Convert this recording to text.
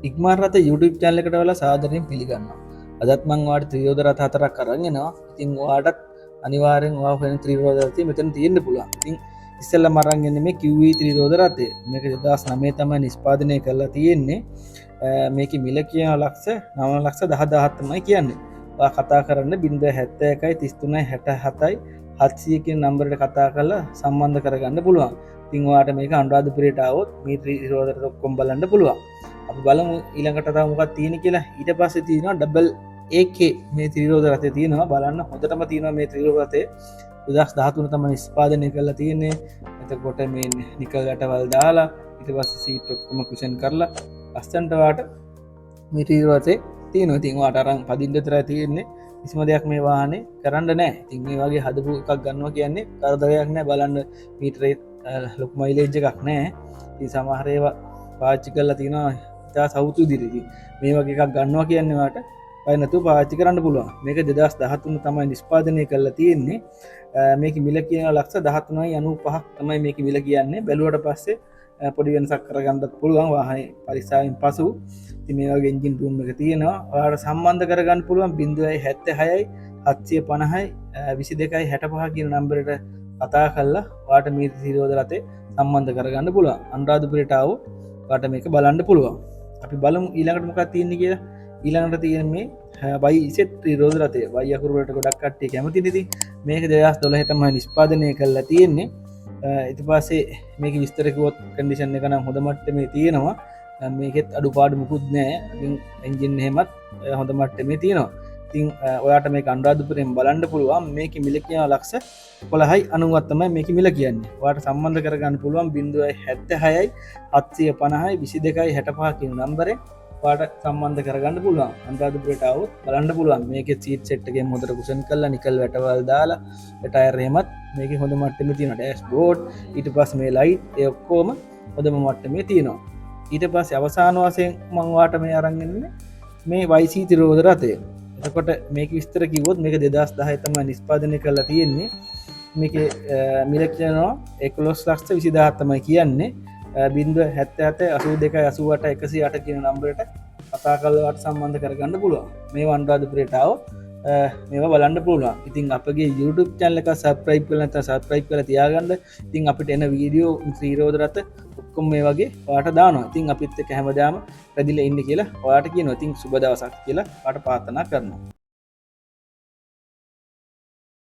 ඉක්මන් රත YouTube channel එකට වෙලා සාදරයෙන් පිළිගන්නවා. අදත් මම ඔයාලට ත්‍රිරෝද රථ හතරක් අරන් එනවා. ඉතින් ඔයාලටත් අනිවාර්යෙන් ඔයා හොයන ත්‍රිරෝද රථය මෙතන තියෙන්න පුළුවන්. ඉතින් ඉස්සෙල්ලාම අරන් එන්නේ මේ QE ත්‍රිරෝද රථය. මේක 2009 තමයි නිෂ්පාදනය කරලා තියෙන්නේ. මේකේ මිල කියන ලක්ෂ 9,17,000 තමයි කියන්නේ. ඔයා කතා කරන්න 071 33 67යි 700 කියන නම්බරයට කතා කරලා සම්බන්ධ කරගන්න පුළුවන්. ඉතින් ඔයාලට මේක අනුරාධපුරයට ආවොත් මේ ත්‍රිරෝද රථ ඔක්කොම බලන්න පුළුවන්. අපි බලමු ඊළඟට තව මොකක්ද තියෙන්නේ කියලා. ඊට පස්සේ තියෙනවා ඩබල් AK මේ ත්‍රිරෝද රථය තියෙනවා. බලන්න හොඳටම තියෙනවා මේ ත්‍රිරෝද රථය. 2013 තමයි නිෂ්පාදනය කරලා තියෙන්නේ. එතකොට මේ නිකල් වැටවල් දාලා ඊට පස්සේ සීට් ඔක්කොම කුෂන් කරලා ලස්සනට වාට මේ ත්‍රිරෝද රථේ තියෙනවා. ඉතින් ඔයාට අරන් පදින්න විතරයි තියෙන්නේ. කිසිම දෙයක් මේ වාහනේ කරන්න නැහැ. ඉතින් මේ වගේ හදපු එකක් ගන්නවා කියන්නේ කරදරයක් නැහැ. බලන්න මීටරේ ලොකු මයිලේජ් එකක් නැහැ. ඉතින් සමහර ඒවා පාවිච්චි කරලා තියෙනවා ඉතා සෞතු දිරිදි. මේ වගේ එකක් ගන්නවා කියන්නේ වාට බය නැතුව පාවිච්චි කරන්න පුළුවන්. මේක 2013 තමයි නිෂ්පාදනය කරලා තියෙන්නේ. මේක මිල කියන ලක්ෂ 13.95ක් තමයි මේක මිල කියන්නේ. බැලුවට පස්සේ පොඩි වෙනසක් කරගන්නත් පුළුවන් වාහනේ පරිස්සමෙන් පසු. ඉතින් මේ වගේ එන්ජින් රූම් එක තියෙනවා. ඔයාලට සම්බන්ධ කරගන්න පුළුවන් 0.76යි 750යි 22යි 65 කියන නම්බරයට කතා කරලා ඔයාලට මේ ත්‍රිරෝද රථේ සම්බන්ධ කරගන්න පුළුවන්. අනුරාධපුරයට ආවොත් ඔයාලට මේක බලන්න පුළුවන්. අපි බලමු ඊළඟට මොකක්ද තියෙන්නේ කියලා. ඊළඟට තියෙන්නේ මේ YZ ත්‍රිරෝද රථය. Y අකුරු වලට ගොඩක් කට්ටිය කැමතිද ඉතින්. මේක 2012 තමයි නිෂ්පාදනය කරලා තියෙන්නේ. ඊට පස්සේ මේක විස්තර කිව්වොත් කන්ඩිෂන් එක නම් හොඳ මට්ටමේ තියෙනවා. මේකෙත් අඩුපාඩු මුකුත් නැහැ. ඉතින් එන්ජින් එහෙමත් හොඳ මට්ටමේ තියෙනවා. ඉතින් ඔයාට මේක අනුරාධපුරයෙන් බලන්න පුළුවන්. මේකේ මිල කියන ලක්ෂ 11යි 90ක් තමයි මේකේ මිල කියන්නේ. ඔයාට සම්බන්ධ කරගන්න පුළුවන් 0.76යි 750යි 22යි 65 කියන නම්බරේ ඔයාට සම්බන්ධ කරගන්න පුළුවන්. අනුරාධපුරයට ආවොත් බලන්න පුළුවන්. මේකේ සීට් සෙට් එකේ හොඳට කුෂන් කරලා නිකල් වැටවල් දාලා ටයර් එහෙමත් මේකේ හොඳ මට්ටමේ තියෙනවා. ඩෑෂ්බෝඩ් ඊට පස්සේ මේ ලයිට් ඒ ඔක්කොම හොඳම මට්ටමේ තියෙනවා. ඊට පස්සේ අවසාන වශයෙන් මම ඔයාට මේ අරන් එන්නේ මේ YC ත්‍රිරෝද රථය. එතකොට මේක විස්තර කිව්වොත් මේක 2010 තමයි නිෂ්පාදනය කරලා තියෙන්නේ. මේකේ මිල කියනවා 11,20,000 තමයි කියන්නේ. 0.77 82 88 108 කියන නම්බරයට කතා කරලා ඔයාලට සම්බන්ධ කරගන්න පුළුවන්. මේවා අනුරාධපුරයට ආවොත් මේවා බලන්න පුළුවන්. ඉතින් අපගේ YouTube channel එක subscribe කරලා නැත්නම් subscribe කරලා තියාගන්න. ඉතින් අපිට එන වීඩියෝ ත්‍රිරෝද රථ ඔක්කොම මේ වගේ ඔයාලට දානවා. ඉතින් අපිත් එක්ක හැමදාම රැඳිලා ඉන්න කියලා ඔයාලට කියනවා. ඉතින් සුබ දවසක් කියලා ඔයාලට ප්‍රාර්ථනා කරනවා.